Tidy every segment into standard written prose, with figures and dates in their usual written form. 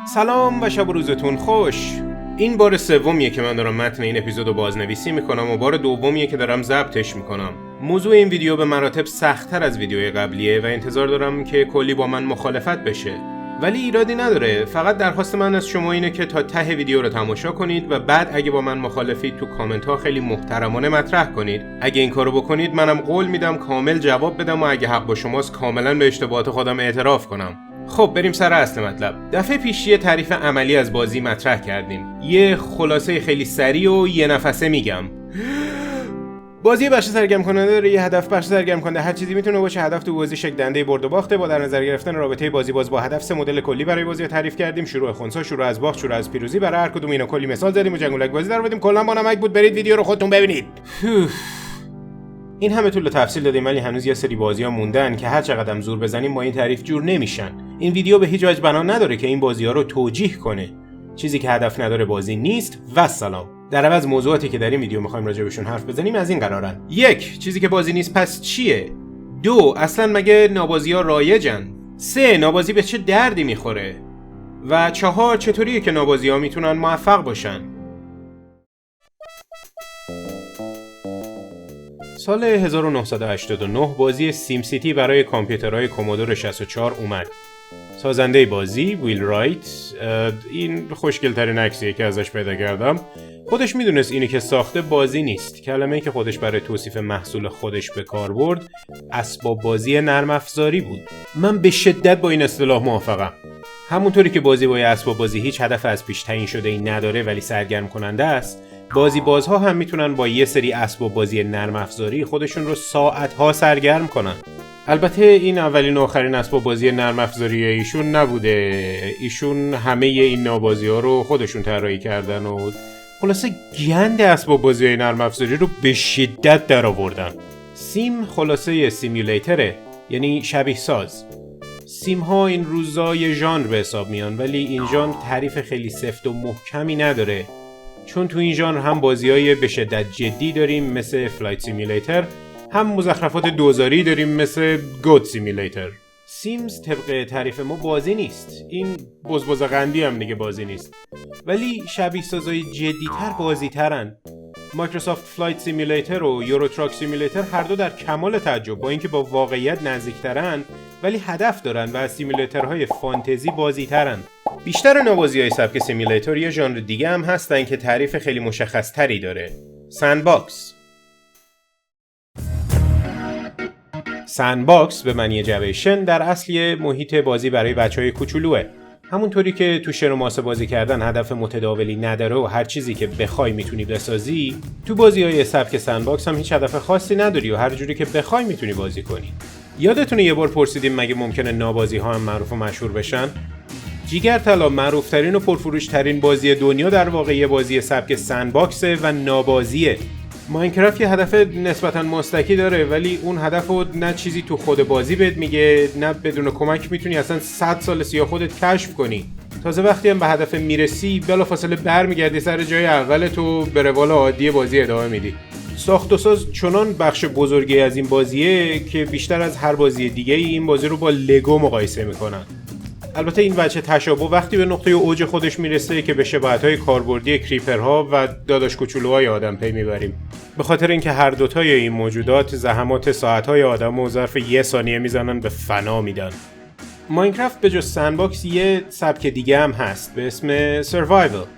سلام و شب و روزتون خوش. این بار سومیه که من دارم متن این اپیزودو بازنویسی میکنم و بار دومیه که دارم ضبطش میکنم. موضوع این ویدیو به مراتب سخت‌تر از ویدیوی قبلیه و انتظار دارم که کلی با من مخالفت بشه. ولی ایرادی نداره، فقط درخواست من از شما اینه که تا ته ویدیو رو تماشا کنید و بعد اگه با من مخالفید تو کامنت ها خیلی محترمانه مطرح کنید. اگه این کارو بکنید منم قول میدم کامل جواب بدم و اگه حق با شماست کاملا به اشتباهات خودم اعتراف کنم. خب بریم سر اصل مطلب. دفعه پیش یه تعریف عملی از بازی مطرح کردیم. یه خلاصه خیلی سریع و یه نفسه میگم. بازی بخش سرگرم کننده داره یه هدف. بخش سرگرم کننده هر چیزی میتونه باشه. هدف تو بازی شکل دنده برد و باخته. با در نظر گرفتن رابطه بازی باز با هدف سه مدل کلی برای بازی تعریف کردیم. شروع خنثی، شروع از باخت، شروع از پیروزی. برای هر کدوم اینا کلی مثال زدیم و جنگولک بازی در آوردیم. کلا با نمک بود. برید ویدیو رو خودتون ببینید. این همه طول و تفصیل دادیم ولی هنوز یه سری بازی‌ها موندن که هر چقدر زور بزنیم با این تعریف جور نمیشن. این ویدیو به هیچ وجه بنا نداره که این بازی‌ها رو توجیه کنه. چیزی که هدف نداره بازی نیست و سلام. در عوض موضوعاتی که در این ویدیو می‌خوایم راجع بهشون حرف بزنیم از این قرارن. 1. چیزی که بازی نیست پس چیه؟ 2. اصلاً مگه نابازی‌ها رایجن؟ 3. نابازی به چه دردی می‌خوره؟ و 4. چطوریه که نابازی‌ها میتونن موفق باشن؟ سال 1989 بازی سیم سیتی برای کامپیوترهای کومودور 64 اومد. سازنده بازی ویل رایت، این خوشگل‌ترین عکسیه که ازش پیدا کردم، خودش میدونست اینی که ساخته بازی نیست. کلمه‌ای که خودش برای توصیف محصول خودش به کار برد اسباب بازی نرم افزاری بود. من به شدت با این اصطلاح موافقم. همونطوری که بازی با اسباب بازی هیچ هدف از پیش تعیین شده‌ای نداره ولی سرگرم کننده است، بازی بازها هم میتونن با یه سری اسباب بازی نرم افزاری خودشون رو ساعت‌ها سرگرم کنن. البته این اولین و آخرین اسباب بازی نرم افزاری ایشون نبوده. ایشون همه این نوابازی‌ها رو خودشون طراحی کردن و خلاصه گند اسباب بازی نرم افزاری رو به شدت درآوردن. سیم خلاصه سیمیولیتره، یعنی شبیه ساز. سیم ها این روزا یه ژانر به حساب میان ولی این ژانر تعریف خیلی سفت و محکمی نداره. چون تو این ژانر هم بازی‌های به شدت جدی داریم مثل فلایت سیمیولیتر، هم مزخرفات دوزاری داریم مثل گود سیمیولیتر. سیمز طبق تعریف ما بازی نیست. این بزبز قندی هم دیگه بازی نیست. ولی شبیه سازای جدی‌تر بازی‌ترن. مایکروسافت فلایت سیمیولیتر و یورو تراک سیمیولیتر هر دو در کمال تعجب با اینکه با واقعیت نزدیک‌ترن ولی هدف دارن و از سیمیولیترهای فانتزی بازی‌ترن. بیشتر نوازی‌های سبک سیمیولیتر یه ژانر دیگه هم هستن که تعریف خیلی مشخص‌تری داره. سندباکس. سندباکس به معنی جبهه شن در اصل یه محیط بازی برای بچهای کوچولوئه. همونطوری که تو شن و ماسه بازی کردن هدف متداولی نداره و هر چیزی که بخوای میتونی بسازی، تو بازی‌های سبک سندباکس هم هیچ هدف خاصی نداری و هر جوری که بخوای میتونی بازی کنی. یادتونه یه بار پرسیدیم مگه ممکنه نابازی‌ها هم معروف و مشهور بشن؟ جیگر طلا معروف‌ترین و پرفروش‌ترین بازی دنیا در واقع یه بازی سبک سندباکسه و نابازیه. ماینکرافت یه هدف نسبتاً مستقی داره ولی اون هدفو نه چیزی تو خود بازی بهت میگه نه بدون کمک میتونی اصلا 100 سال سیا خودت کشف کنی. تازه وقتی هم به هدف میرسی بلافاصله برمیگردی سر جای اولت و به روال عادی بازی ادامه میدی. ساخت و ساز چنان بخش بزرگی از این بازیه که بیشتر از هر بازی دیگه این بازی رو با لگو مقایسه میکنن. البته این وجه تشابه وقتی به نقطه اوج خودش میرسه که به شباهت‌های کاربردی کریپرها و داداش کوچولوهای آدم پی میبریم. به خاطر اینکه هر دوتای این موجودات زحمات ساعت‌های آدم و ظرف یه ثانیه میزنن به فنا میدن. ماینکرافت به جز سندباکس یه سبک دیگه هم هست به اسم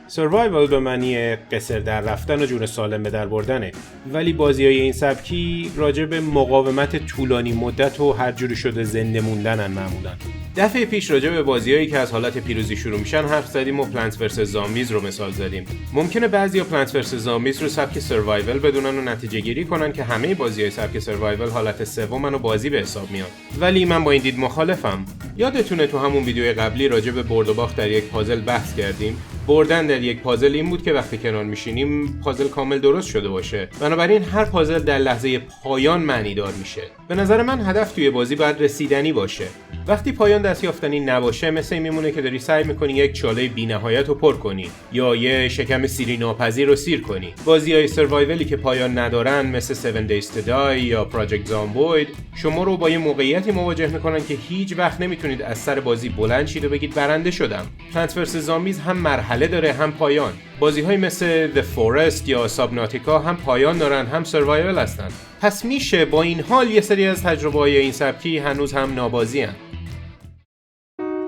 سروایوال به معنی قصر در رفتن و جون سالم به در بردنه. ولی بازی‌های این سبکی راجع به مقاومت طولانی مدت و هر جوری شده زنده موندنن معمولاً. دفعه پیش راجع به بازی‌هایی که از حالت پیروزی شروع میشن حرف زدیم و پلنتس ورسس زامبیز رو مثال زدیم. ممکنه بعضیا پلنتس ورسس زامبیز رو سبک سروایوال بدونن و نتیجه گیری کنن که همه بازی‌های سبک سروایوال حالت سومن و بازی به حساب میاد. ولی من با این دید مخالفم. یادتونه تو همون ویدیو قبلی راجع به برد و باخت در یک پازل بحث کردیم. بردن در یک پازل این بود که وقتی کنار میشینیم پازل کامل درست شده باشه. بنابراین هر پازل در لحظه پایان معنی دار میشه. به نظر من هدف توی بازی باید رسیدنی باشه. وقتی پایان دستیافتنی نباشه مثل این میمونه که داری سعی میکنی یک چاله بی‌نهایت رو پر کنی یا یه شکم سیری ناپذیر رو سیر کنی. بازی‌های سروایولی که پایان ندارن مثل 7 Days to Die یا Project Zomboid شما رو با یه موقعیتی مواجه میکنن که هیچ وقت نمیتونید از سر بازی بلند شید و بگید برنده شدم. Plants vs Zombies هم مرحله داره هم پایان. بازی‌های مثل The Forest یا Subnautica هم پایان دارن هم سروایوال هستن. پس میشه با این حال یه سری از تجربه‌های این سبکی هنوز هم نابازی هن.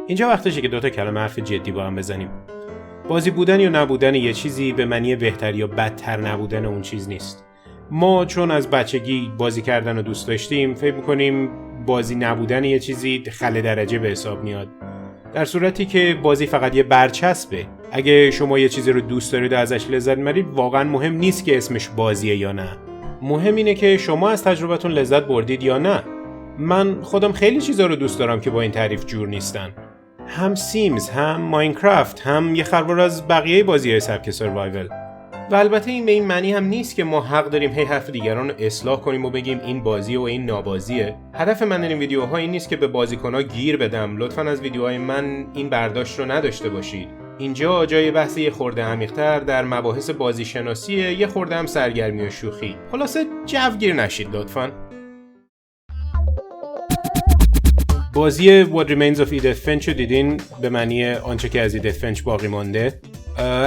اینجا وقتشه که دوتا کلمه حرف جدی با هم بزنیم. بازی بودن یا نبودن یه چیزی به معنی بهتر یا بدتر نبودن اون چیز نیست. ما چون از بچگی بازی کردن رو دوست داشتیم فکر می‌کنیم بازی نبودن یه چیزی خل درجه به حساب میاد. در صورتی که بازی فقط یه برچسبه. اگه شما یه چیزی رو دوست دارید و ازش لذت می‌برید واقعا مهم نیست که اسمش بازیه یا نه. مهم اینه که شما از تجربتون لذت بردید یا نه. من خودم خیلی چیزا رو دوست دارم که با این تعریف جور نیستن. هم سیمز، هم ماینکرافت، هم یه خروار از بقیه بازی‌های سبک سروایوال. و البته این به این معنی هم نیست که ما حق داریم هی حرف دیگران رو اصلاح کنیم و بگیم این بازیه و این نابازیه. هدف من در این ویدیوها این نیست که به بازیکن‌ها گیر بدم. لطفاً از ویدیوهای من این برداشت رو نداشته باشید. اینجا جای بحث یه خورده عمیق‌تر در مباحث بازی شناسیه، یه خورده هم سرگرمی و شوخی. خلاصه جوگیر نشید لطفاً. بازی What Remains of Edith Finch رو دیدین؟ به معنی آنچه که از ایدث فینچ باقی مانده.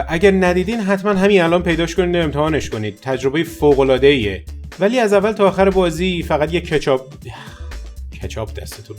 اگر ندیدین حتما همین الان پیداش کنید و امتحانش کنید. تجربه فوق‌العاده‌ایه. ولی از اول تا آخر بازی فقط یک کچاپ دستتون.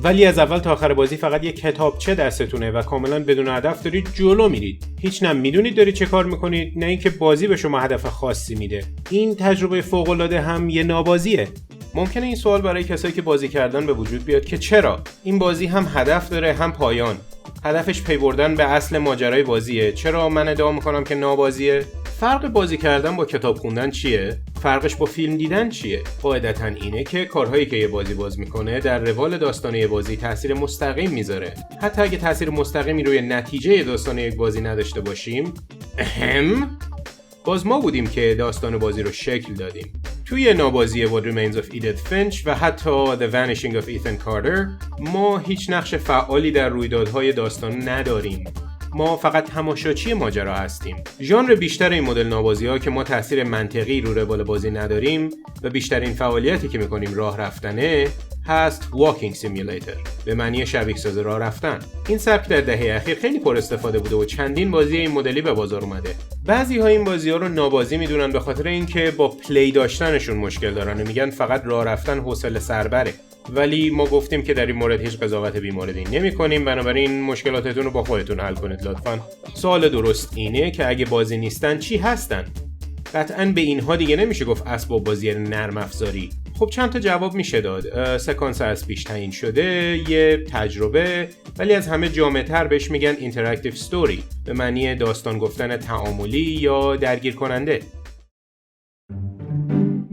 ولی از اول تا آخر بازی فقط یک کتابچه دستتونه و کاملا بدون هدف دارید جلو میرید. هیچ نه میدونید دارید چه کار میکنید، نه اینکه بازی به شما هدف خاصی میده. این تجربه فوق‌العاده هم یه نابازیه. ممکنه این سوال برای کسایی که بازی کردن به وجود بیاد که چرا؟ این بازی هم هدف داره هم پایان. هدفش پی بردن به اصل ماجرای بازیه. چرا من ادعا میکنم که نابازیه؟ فرق بازی کردن با کتاب خوندن چیه؟ فرقش با فیلم دیدن چیه؟ قاعدتاً اینه که کارهایی که یه بازی باز میکنه در روال داستان یه بازی تاثیر مستقیم میذاره. حتی اگه تاثیر مستقیمی روی نتیجه داستان یک بازی نداشته باشیم، باز ما بودیم که داستان بازی رو شکل دادیم. توی نابازی What Remains of Edith Finch و حتی The Vanishing of Ethan Carter ما هیچ نقش فعالی در رویدادهای داستان نداریم. ما فقط تماشاچی ماجرا هستیم. ژانر بیشتر این مدل نابازی‌ها که ما تاثیر منطقی رو روال بازی نداریم و بیشترین فعالیتی که می‌کنیم راه رفتنه هست Walking Simulator به معنی شبیه ساز راه رفتن. این سبک در دهه اخیر خیلی پر استفاده بوده و چندین بازی این مدلی به بازار اومده. بعضی‌ها این بازی‌ها رو نابازی میدونن به خاطر اینکه با پلی داشتنشون مشکل دارن و میگن فقط راه رفتن حوصله سربره. ولی ما گفتیم که در این مورد هیچ قضاوت بی‌موردی نمی‌کنیم، بنابراین مشکلاتتون رو با خودتون حل کنید لطفاً. سوال درست اینه که اگه بازی نیستن چی هستن؟ قطعاً به اینها دیگه نمیشه گفت اسباب بازی نرم افزاری. خب چند تا جواب میشه داد. سکانس از پیش تعیین شده، یه تجربه، ولی از همه جامع‌تر بهش میگن اینتراکتیو استوری به معنی داستان گفتن تعاملی یا درگیر کننده.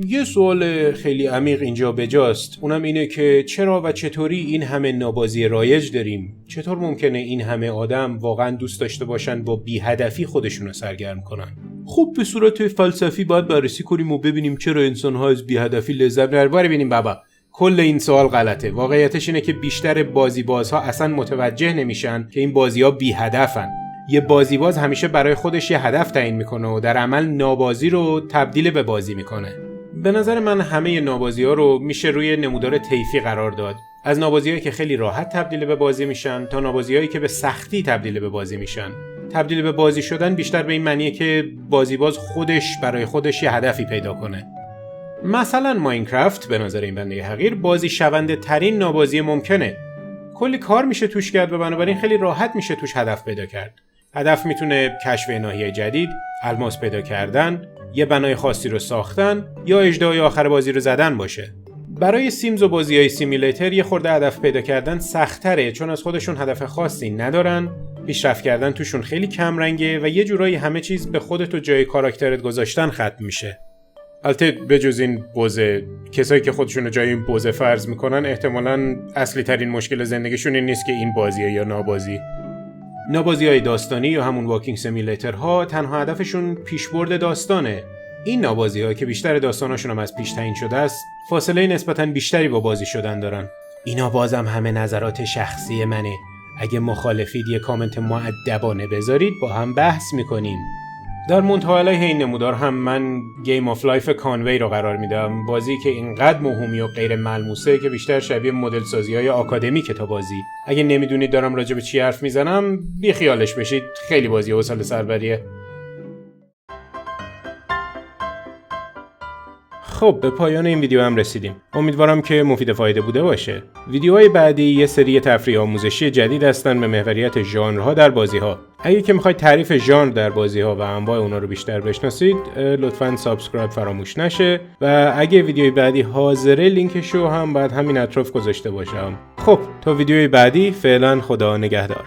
یه سوال خیلی عمیق اینجا بجاست، اونم اینه که چرا و چطوری این همه نابازی رایج داریم؟ چطور ممکنه این همه آدم واقعا دوست داشته باشن با بی‌هدفی خودشونو سرگرم کنن؟ خب به صورت فلسفی باید بررسی کنیم و ببینیم چرا انسان‌ها از بی‌هدفی لذت می‌برن. ببینیم بابا، کل این سوال غلطه. واقعیتش اینه که بیشتر بازیبازها اصلا متوجه نمیشن که این بازی‌ها بی‌هدفن. یه بازیباز همیشه برای خودش یه هدف تعیین میکنه و در عمل نابازی رو تبدیل به بازی میکنه. به نظر من همه نابازی‌ها رو میشه روی نمودار طیفی قرار داد. از نابازی‌هایی که خیلی راحت تبدیل به بازی میشن تا نابازی‌هایی که به سختی تبدیل به بازی میشن. تبدیل به بازی شدن بیشتر به این معنیه که بازیباز خودش برای خودش یه هدفی پیدا کنه. مثلا ماینکرافت به نظر این بنده حقیر بازی شونده ترین نابازی ممکنه. کلی کار میشه توش کرد و بنابراین خیلی راحت میشه توش هدف پیدا کرد. هدف میتونه کشف ناحیه جدید، الماس پیدا کردن، یه بنای خاصی رو ساختن یا اجدهای آخر بازی رو زدن باشه. برای سیمز و بازی‌های سیمیلیتر یه خورده هدف پیدا کردن سخت‌تره، چون از خودشون هدف خاصی ندارن، پیشرفت کردن توشون خیلی کم رنگه و یه جورایی همه چیز به خودت و جای کاراکترت گذاشتن ختم میشه. البته بجز این بوزه، کسایی که خودشون رو جای این بوزه فرض میکنن احتمالاً اصلی ترین مشکل زندگیشون این نیست که این بازیه یا نابازی. نابازی‌های داستانی یا همون واکینگ سیمیلیترها تنها هدفشون پیشبرد داستانه. این نابازی‌ها که بیشتر داستاناشون هم از پیش تعیین شده است، فاصله نسبتاً بیشتری با بازی شدن دارن. اینا بازم همه نظرات شخصی منه. اگه مخالفید یه کامنت مؤدبانه بذارید با هم بحث میکنیم. در منتها علیه این نمودار هم من گیم آف لایف کانوی رو قرار میدم، بازی که اینقدر موهومی و غیر ملموسه که بیشتر شبیه مدل سازی های آکادمیکه تا بازی. اگه نمیدونید دارم راجع به چی حرف میزنم بی خیالش بشید، خیلی بازی حوصله سربریه. خب به پایان این ویدیو هم رسیدیم. امیدوارم که مفید فایده بوده باشه. ویدیوهای بعدی یه سری تفریح آموزشی جدید هستن به محوریت ژانرها در بازی‌ها. اگه که می‌خواید تعریف ژانر در بازی‌ها و انواع اونها رو بیشتر بشناسید، لطفاً سابسکرایب فراموش نشه و اگه ویدیوی بعدی حاضره لینکشو هم بعد همین اطراف گذاشته باشم. خب تا ویدیوی بعدی فعلا خدا نگهدار.